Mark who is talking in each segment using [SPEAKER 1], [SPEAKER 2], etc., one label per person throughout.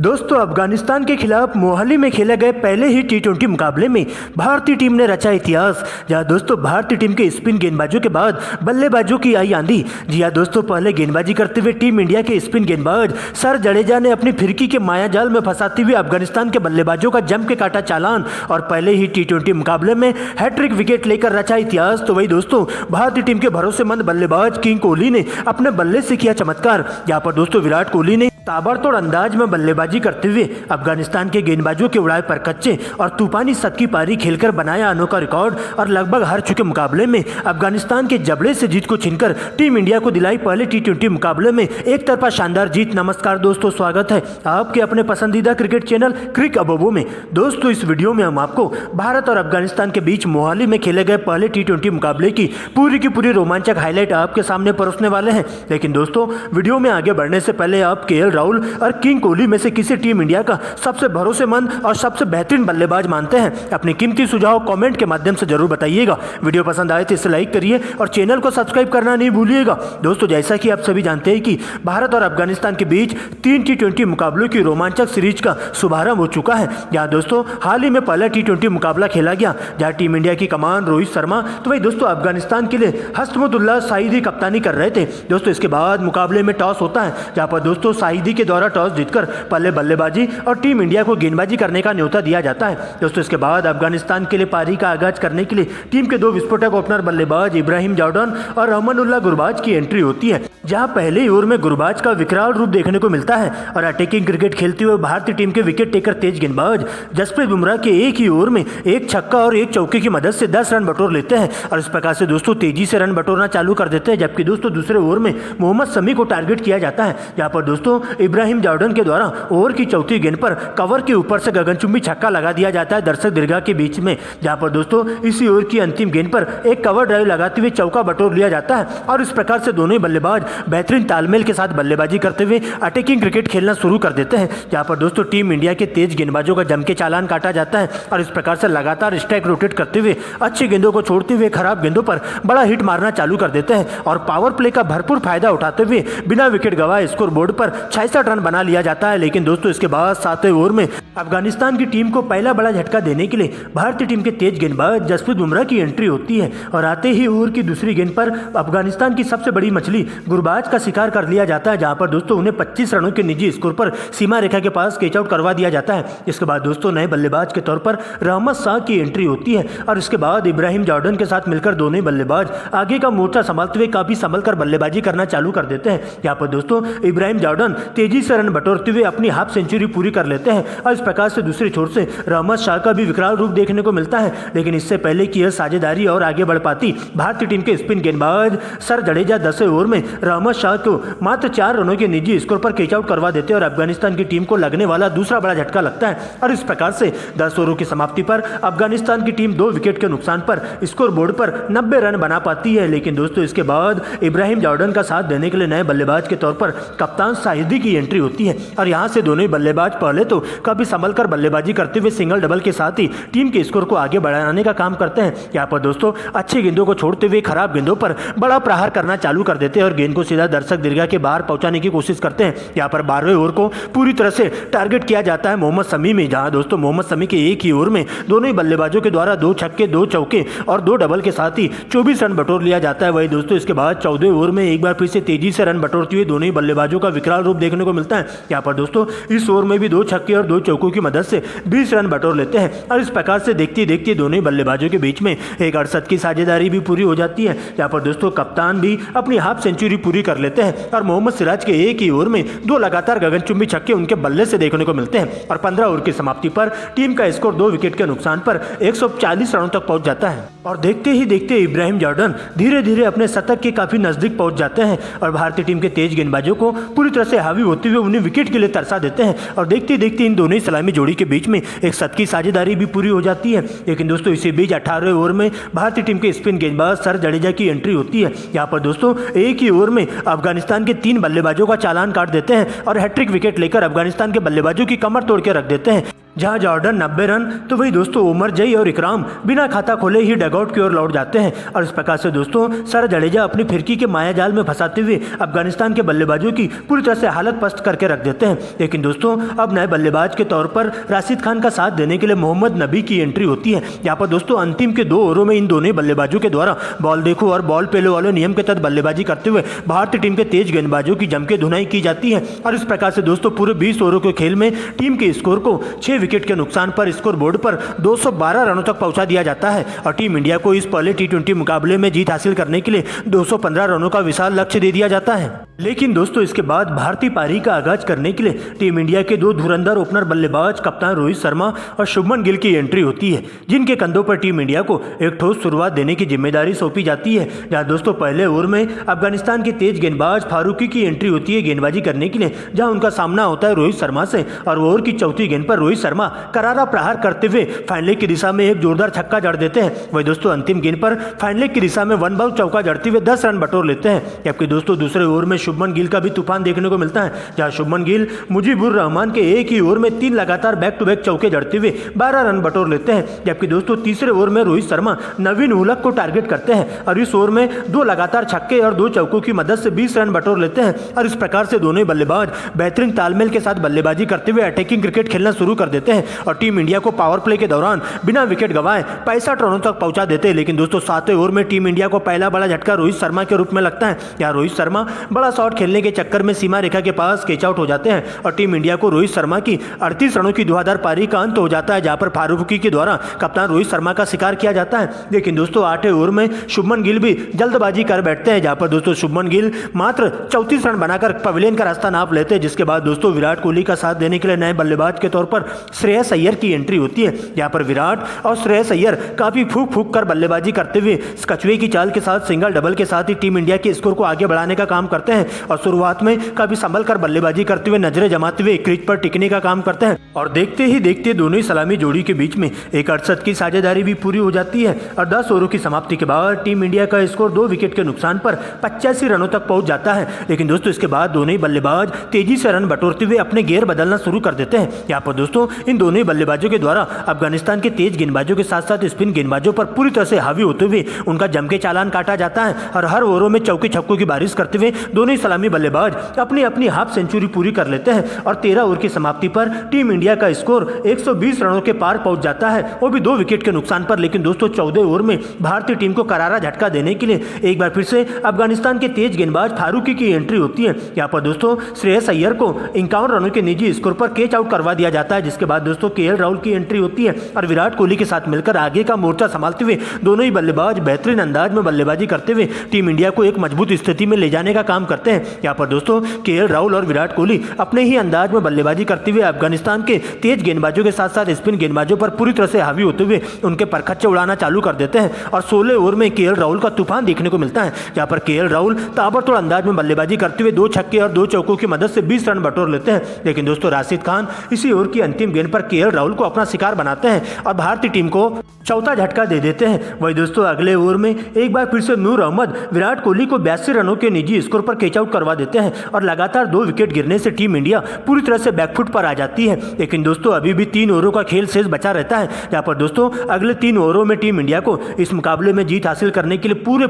[SPEAKER 1] दोस्तों अफगानिस्तान के खिलाफ मोहाली में खेले गए पहले ही टी20 मुकाबले में भारतीय टीम ने रचा इतिहास। जहां दोस्तों भारतीय टीम के स्पिन गेंदबाजों के बाद बल्लेबाजों की आई आंधी। जी हां दोस्तों, पहले गेंदबाजी करते हुए टीम इंडिया के स्पिन गेंदबाज सर जडेजा ने अपनी फिरकी के मायाजाल में फंसाते हुए अफगानिस्तान के बल्लेबाजों का जम के काटा चालान और पहले ही टी20 मुकाबले में हैट्रिक विकेट लेकर रचा इतिहास। तो वही दोस्तों भारतीय टीम के भरोसेमंद बल्लेबाज किंग कोहली ने अपने बल्ले से किया चमत्कार। यहाँ पर दोस्तों विराट कोहली ने ताबड़तोड़ अंदाज में बल्लेबाजी करते हुए अफगानिस्तान के गेंदबाजों के उड़ाए पर कच्चे और तूफानी शत की पारी खेलकर बनाया अनोखा रिकॉर्ड और लगभग हार चुके मुकाबले में अफगानिस्तान के जबड़े से जीत को छीनकर टीम इंडिया को दिलाई पहले टी20 मुकाबले में एक तरफा शानदार जीत। नमस्कार दोस्तों, स्वागत है आपके अपने पसंदीदा क्रिकेट चैनल क्रिक अबोबो में। दोस्तों इस वीडियो में हम आपको भारत और अफगानिस्तान के बीच मोहाली में खेले गए पहले टी20 मुकाबले की पूरी रोमांचक हाईलाइट आपके सामने परोसने वाले हैं। लेकिन दोस्तों वीडियो में आगे बढ़ने से पहले आप केएल राहुल और किंग कोहली में से किसी टीम इंडिया का सबसे भरोसेमंद और सबसे बेहतरीन बल्लेबाज मानते हैं? अपने कीमती सुझाव कमेंट के माध्यम से जरूर बताइएगा। वीडियो पसंद आए तो इसे लाइक करिए और चैनल को सब्सक्राइब करना नहीं भूलिएगा। दोस्तों जैसा कि आप सभी जानते हैं कि भारत और अफगानिस्तान के बीच 3 टी20 मुकाबलों की रोमांचक सीरीज का शुभारंभ हो चुका है। जहां दोस्तों हाल ही में पहला टी20 मुकाबला खेला गया जहां टीम इंडिया की कमान रोहित शर्मा तो वही दोस्तों अफगानिस्तान के लिए हसमुदुल्लाह साहिदी कप्तानी कर रहे थे। दोस्तों इसके बाद मुकाबले में टॉस होता है जहां पर दोस्तों साहिदी के द्वारा टॉस जीतकर पहले बल्लेबाजी और टीम इंडिया को गेंदबाजी करने का न्योता दिया जाता है। दोस्तों इसके बाद अफगानिस्तान के लिए पारी का आगाज करने के लिए टीम के 2 विस्फोटक ओपनर बल्लेबाज इब्राहिम जॉर्डन और रहमानुल्लाह गुरबाज की एंट्री होती है। जहां पहले ही ओवर में गुरबाज का विकराल रूप देखने को मिलता है और अटैकिंग क्रिकेट खेलते हुए भारतीय टीम के विकेट टेकर तेज गेंदबाज जसप्रीत बुमराह के एक ही ओवर में एक छक्का और एक चौके की मदद से 10 रन बटोर लेते हैं और इस प्रकार से दोस्तों तेजी से रन बटोरना चालू कर देते हैं। जबकि दोस्तों दूसरे ओवर में मोहम्मद शमी को टारगेट किया जाता है जहां पर दोस्तों इब्राहिम जॉर्डन के द्वारा ओवर की चौथी गेंद पर कवर के ऊपर से गगनचुंबी छक्का लगा दिया जाता है दर्शक दीर्घा के बीच में। जहां पर दोस्तों इसी ओवर की अंतिम गेंद पर एक कवर ड्राइव लगाते हुए चौका बटोर लिया जाता है और इस प्रकार से दोनों ही बल्लेबाज बेहतरीन तालमेल के साथ बल्लेबाजी करते हुए अटैकिंग क्रिकेट खेलना शुरू कर देते हैं। जहां पर दोस्तों टीम इंडिया के तेज गेंदबाजों का जम के चालान काटा जाता है और इस प्रकार से लगातार स्ट्राइक रोटेट करते हुए अच्छी गेंदों को छोड़ते हुए खराब गेंदों पर बड़ा हिट मारना चालू कर देते हैं और पावर प्ले का भरपूर फायदा उठाते हुए बिना विकेट गंवाए स्कोर बोर्ड पर 66 रन बना लिया जाता है। लेकिन दोस्तों इसके बाद 7वें ओवर में अफगानिस्तान की टीम को पहला बड़ा झटका देने के लिए भारतीय टीम के तेज गेंदबाज जसप्रीत बुमराह की एंट्री होती है और आते ही ओवर की दूसरी गेंद पर अफगानिस्तान की सबसे बड़ी मछली गुरबाज का शिकार कर लिया जाता है। जहां पर दोस्तों उन्हें 25 रनों के निजी स्कोर पर सीमा रेखा के पास कैच आउट करवा दिया जाता है। इसके बाद दोस्तों नए बल्लेबाज के तौर पर रहमत शाह की एंट्री होती है और इसके बाद इब्राहिम जॉर्डन के साथ मिलकर दोनों ही बल्लेबाज आगे का मोर्चा संभालते हुए काफी संभल कर बल्लेबाजी करना चालू कर देते हैं। यहाँ पर दोस्तों इब्राहिम जॉर्डन तेजी से रन बटोरते हुए अपनी हाफ सेंचुरी पूरी कर लेते हैं और इस प्रकार से दूसरी छोर से रहमत शाह का भी विकराल रूप देखने को मिलता है। लेकिन इससे पहले की यह साझेदारी और आगे बढ़ पाती भारतीय टीम के स्पिन गेंदबाज सर जडेजा 10वें ओवर में रहमत शाह को मात्र 4 रनों के निजी स्कोर पर कैच आउट करवा देते हैं और अफगानिस्तान की टीम को लगने वाला दूसरा बड़ा झटका लगता है और इस प्रकार से 10 ओवरों की समाप्ति पर अफगानिस्तान की टीम 2 विकेट के नुकसान पर स्कोर बोर्ड पर 90 रन बना पाती है। लेकिन दोस्तों इसके बाद इब्राहिम जॉर्डन का साथ देने के लिए नए बल्लेबाज के तौर पर कप्तान साहिदी की एंट्री होती है और यहां से दोनों ही बल्लेबाज पहले तो काफी संभल कर बल्लेबाजी करते हुए सिंगल डबल के साथ ही टीम के स्कोर को आगे बढ़ाने का काम करते हैं। यहाँ पर दोस्तों अच्छी गेंदों को छोड़ते हुए खराब गेंदों पर बड़ा प्रहार करना चालू कर देते हैं और गेंद को सीधा दर्शक दीर्घा के बाहर पहुंचाने की कोशिश करते हैं। यहाँ पर 12वें ओवर को पूरी तरह से टारगेट किया जाता है मोहम्मद शमी में। जहां दोस्तों मोहम्मद शमी के एक ही ओवर में दोनों ही बल्लेबाजों के द्वारा 2 छक्के 2 चौके और 2 डबल के साथ ही 24 रन बटोर लिया जाता है। वही दोस्तों इसके बाद 14वें ओवर में एक बार फिर से तेजी से रन बटोरते हुए दोनों ही बल्लेबाजों का विकराल रूप देखने को मिलता है। यहाँ पर दोस्तों इस ओवर में भी 2 छक्के और 2 चौकों की मदद से 20 रन बटोर लेते हैं और इस प्रकार से देखते दोनों ही बल्लेबाजों के बीच में एक 68 की साझेदारी भी पूरी हो जाती है। यहाँ पर दोस्तों कप्तान भी अपनी हाफ सेंचुरी पूरी कर लेते हैं और मोहम्मद सिराज के एक ही ओवर में 2 लगातार गगनचुंबी छक्के उनके बल्ले से देखने को मिलते हैं और 15 ओवर की समाप्ति पर टीम का स्कोर 2 विकेट के नुकसान पर 140 रनों तक पहुंच जाता है और देखते ही देखते इब्राहिम जॉर्डन धीरे धीरे अपने शतक के काफी नजदीक पहुंच जाते हैं और भारतीय टीम के तेज गेंदबाजों को पूरी तरह से हावी होते हुए उन्हें विकेट के लिए तरसा देते हैं और देखते देखते इन दोनों ही सलामी जोड़ी के बीच में एक शत की साझेदारी भी पूरी हो जाती है। लेकिन दोस्तों इसी बीच 18वें ओवर में भारतीय टीम के स्पिन गेंदबाज सर जडेजा की एंट्री होती है। यहाँ पर दोस्तों एक ही ओवर में अफगानिस्तान के 3 बल्लेबाजों का चालान काट देते हैं और हैट्रिक विकेट लेकर अफगानिस्तान के बल्लेबाजों की कमर तोड़ के रख देते हैं। जहां जॉर्डन 90 रन तो वही दोस्तों उमर जई और इकराम बिना खाता खोले ही डगआउट की ओर लौट जाते हैं। और इस प्रकार से दोस्तों सर जडेजा अपनी फिरकी के मायाजाल में फंसाते हुए अफगानिस्तान के बल्लेबाजों की पूरी तरह से हालत पस्त करके रख देते हैं। लेकिन दोस्तों अब नए बल्लेबाज के तौर पर राशिद खान का साथ देने के लिए मोहम्मद नबी की एंट्री होती है। यहाँ पर दोस्तों अंतिम के 2 ओवरों में इन दोनों बल्लेबाजों के द्वारा बॉल देखो और बॉल पेलो वाले नियम के तहत बल्लेबाजी करते हुए भारतीय टीम के तेज गेंदबाजों की जमके धुनाई की जाती है। और इस प्रकार से दोस्तों पूरे 20 ओवरों के खेल में टीम के स्कोर को 6 विकेट के नुकसान पर स्कोर बोर्ड पर 212 रनों तक पहुंचा दिया जाता है। और टीम इंडिया को इस पहले T20 मुकाबले में जीत हासिल करने के लिए 215 रनों का विशाल लक्ष्य दे दिया जाता है। लेकिन दोस्तों इसके बाद भारतीय पारी का आगाज करने के लिए टीम इंडिया के 2 धुरंधर ओपनर बल्लेबाज कप्तान रोहित शर्मा और शुभमन गिल की एंट्री होती है, जिनके कंधों पर टीम इंडिया को एक ठोस शुरुआत देने की जिम्मेदारी सौंपी जाती है। जहां दोस्तों पहले ओवर में अफगानिस्तान के तेज गेंदबाज फारूकी की एंट्री होती है गेंदबाजी करने के लिए, जहां उनका सामना होता है रोहित शर्मा से। और ओवर की चौथी गेंद पर रोहित शर्मा करारा प्रहार करते हुए फाइन लेग की दिशा में एक जोरदार छक्का जड़ देते हैं। वही दोस्तों अंतिम गेंद पर फाइन लेग की दिशा में 1 बाउंस चौका जड़ते हुए 10 रन बटोर लेते हैं। जबकि दोस्तों दूसरे ओवर में शुभमन गिल का भी तूफान देखने को मिलता है, जहां शुभमन गिल मुजीबुर रहमान के एक ही ओवर में 3 लगातार बैक टू बैक चौके जड़ते हुए 12 रन बटोर लेते हैं। जबकि दोस्तों तीसरे ओवर में रोहित शर्मा नवीन उलक को टारगेट करते हैं और इस ओवर में 2 लगातार छक्के और 2 चौकों की मदद से 20 रन बटोर लेते हैं। और इस प्रकार से दोनों बल्लेबाज बेहतरीन तालमेल के साथ बल्लेबाजी करते हुए अटैकिंग क्रिकेट खेलना शुरू कर देते हैं और टीम इंडिया को पावर प्ले के दौरान बिना विकेट गंवाए 65 रनों तक पहुंचा देते हैं। लेकिन दोस्तों 7वें ओवर में टीम इंडिया को पहला बड़ा झटका रोहित शर्मा के रूप में लगता है। यहाँ रोहित शर्मा बड़ा शॉट खेलने के चक्कर में सीमा रेखा के पास कैच आउट हो जाते हैं और टीम इंडिया को रोहित शर्मा की 38 रनों की धुआंधार पारी का अंत हो जाता है, जहां पर फारूकी के द्वारा कप्तान रोहित शर्मा का शिकार किया जाता है। लेकिन दोस्तों 8वें ओवर में शुभमन गिल भी जल्दबाजी कर बैठते हैं, जहां पर दोस्तों शुभमन गिल मात्र 34 रन बनाकर पवेलियन का रास्ता नाप लेते हैं। जिसके बाद दोस्तों विराट कोहली का साथ देने के लिए नए बल्लेबाज के तौर पर श्रेयस अय्यर की एंट्री होती है। यहाँ पर विराट और श्रेयस अय्यर काफी फूक फूक कर बल्लेबाजी करते हुए कछुए की चाल के साथ सिंगल डबल के साथ ही टीम इंडिया के स्कोर को आगे बढ़ाने का काम करते हैं और शुरुआत में काफी संभल कर बल्लेबाजी करते हुए नजरें जमाते हुए क्रीज पर टिकने का काम करते हैं। और देखते ही देखते दोनों ही सलामी जोड़ी के बीच में एक 68 की साझेदारी भी पूरी हो जाती है और 10 ओवरों की समाप्ति के बाद टीम इंडिया का स्कोर 2 विकेट के नुकसान पर 85 रनों तक पहुंच जाता है। लेकिन दोस्तों इसके बाद दोनों ही बल्लेबाज तेजी से रन बटोरते हुए अपने गियर बदलना शुरू कर देते हैं। यहाँ पर दोस्तों इन दोनों ही बल्लेबाजों के द्वारा अफगानिस्तान के तेज गेंदबाजों के साथ साथ स्पिन गेंदबाजों पर पूरी तरह से हावी होते हुए उनका जम के चालान काटा जाता है और हर ओवरों में चौके छक्कों की बारिश करते हुए दोनों ही सलामी बल्लेबाज अपनी अपनी हाफ सेंचुरी पूरी कर लेते हैं और 13 ओवर की समाप्ति पर टीम इंडिया का स्कोर 120 रनों के पार पहुंच जाता है, वो भी 2 विकेट के नुकसान पर। लेकिन दोस्तों 14 ओवर में भारतीय टीम को करारा झटका देने के लिए एक बार फिर से अफगानिस्तान के तेज गेंदबाज फारूकी की एंट्री होती है। यहाँ पर दोस्तों श्रेयस अय्यर को 51 रनों के निजी स्कोर पर कैच आउट करवा दिया जाता है। जिसके बाद दोस्तों KL राहुल की एंट्री होती है और विराट कोहली के साथ मिलकर आगे का मोर्चा संभालते हुए दोनों ही बल्लेबाज बेहतरीन अंदाज में बल्लेबाजी करते हुए टीम इंडिया को एक मजबूत स्थिति में ले जाने का काम करते हैं। यहाँ पर दोस्तों KL राहुल और विराट कोहली अपने ही अंदाज में बल्लेबाजी करते हुए अफगानिस्तान के तेज गेंदबाजों के साथ साथ स्पिन गेंदबाजों पर पूरी तरह से हावी होते हुए उनके परखच्चे उड़ाना चालू कर देते हैं और 16 ओवर में KL राहुल का तूफान देखने को मिलता है, जहां पर KL राहुल ताबड़तोड़ अंदाज में बल्लेबाजी करते हुए 2 छक्के और 2 चौकों की मदद से 20 रन बटोर लेते हैं। लेकिन दोस्तों राशिद खान इसी ओवर की अंतिम गेंद पर KL राहुल को अपना शिकार बनाते हैं और भारतीय टीम को चौथा झटका दे देते हैं। वही दोस्तों अगले ओवर में एक बार फिर से नूर अहमद विराट कोहली को 82 रनों के निजी स्कोर पर कैच आउट करवा देते हैं और लगातार 2 विकेट गिरने से टीम इंडिया पूरी तरह से बैकफुट पर आ जाती है। लेकिन दोस्तों अभी भी 3 ओवरों का खेल शेष बचा रहता है, जहां पर दोस्तों अगले 3 ओवरों में टीम इंडिया को इस मुकाबले में जीत हासिल करने के लिए पूरे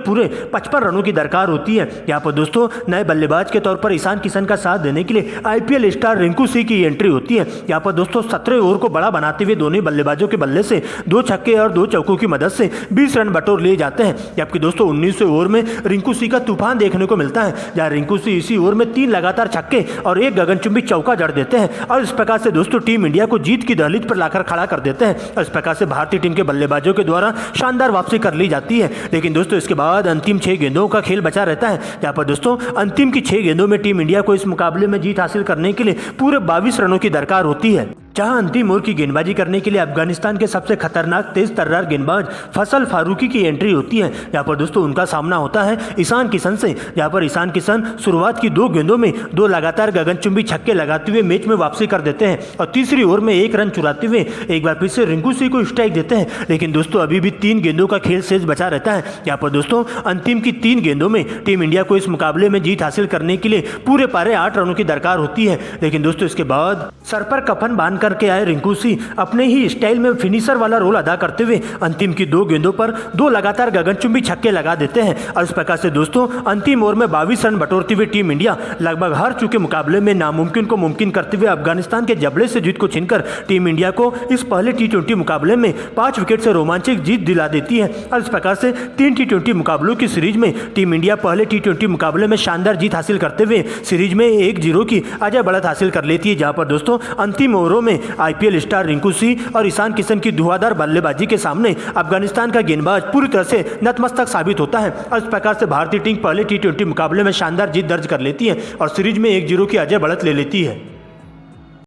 [SPEAKER 1] 55 रनों की दरकार होती है। यहाँ पर दोस्तों नए बल्लेबाज के तौर पर ईशान किशन का साथ देने के लिए IPL स्टार रिंकू सिंह की एंट्री होती है। यहाँ पर दोस्तों 17 ओवर को बड़ा बनाते हुए दोनों बल्लेबाजों के बल्ले से 2 छक्के और 2 चौकों की मदद से 20 रन बटोर लिए जाते हैं। जबकि दोस्तों 19वें ओवर में रिंकू सिंह का तूफान देखने को मिलता है, जहां रिंकू सिंह इसी ओवर में 3 लगातार छक्के और 1 गगनचुंबी चौका जड़ देते हैं और इस प्रकार से दोस्तों टीम इंडिया को जीत की दहलीज पर लाकर खड़ा कर देते हैं और इस प्रकार से भारतीय टीम के बल्लेबाजों के द्वारा शानदार वापसी कर ली जाती है। लेकिन दोस्तों इसके बाद अंतिम 6 गेंदों का खेल बचा रहता है, जहां पर दोस्तों अंतिम की 6 गेंदों में टीम इंडिया को इस मुकाबले में जीत हासिल करने के लिए पूरे 22 रनों की दरकार होती है। जहां अंतिम ओवर की गेंदबाजी करने के लिए अफगानिस्तान के सबसे खतरनाक तेज तर्रार गेंदबाज फैसल फारूकी की एंट्री होती है। यहाँ पर दोस्तों उनका सामना होता है ईशान किशन से, जहाँ पर ईशान किशन शुरुआत की 2 गेंदों में 2 लगातार गगनचुंबी छक्के लगाते हुए मैच में वापसी कर देते हैं और तीसरी ओवर में 1 रन चुराते हुए एक बार फिर से रिंकू सिंह को स्ट्राइक देते हैं। लेकिन दोस्तों अभी भी 3 गेंदों का खेल शेष बचा रहता है। यहाँ पर दोस्तों अंतिम की 3 गेंदों में टीम इंडिया को इस मुकाबले में जीत हासिल करने के लिए पूरे पारे 8 रनों की दरकार होती है। लेकिन दोस्तों इसके बाद सर पर कफन बांधकर करके आए रिंकू सिंह अपने ही स्टाइल में फिनिशर वाला रोल अदा करते हुए अंतिम की 2 गेंदों पर 2 लगातार गगनचुंबी छक्के लगा देते हैं और इस प्रकार से दोस्तों अंतिम ओवर में 22 रन बटोरती हुई टीम इंडिया लगभग हार चुके मुकाबले में नामुमकिन को मुमकिन करते हुए अफगानिस्तान के जबड़े से जीत को छीनकर टीम इंडिया को इस पहले T20 मुकाबले में 5 विकेट से रोमांचक जीत दिला देती है और इस प्रकार से 3 T20 मुकाबलों की सीरीज में टीम इंडिया पहले T20 मुकाबले में शानदार जीत हासिल करते हुए सीरीज में 1-0 की अजय बढ़त हासिल कर लेती है, जहां पर दोस्तों अंतिम ओवरों में IPL स्टार रिंकू सिंह और ईशान किशन की धुआंधार बल्लेबाजी के सामने अफगानिस्तान का गेंदबाज पूरी तरह से नतमस्तक साबित होता है और इस प्रकार से भारतीय टीम पहले T20 मुकाबले में शानदार जीत दर्ज कर लेती है और सीरीज में 1-0 की अजय बढ़त ले लेती है।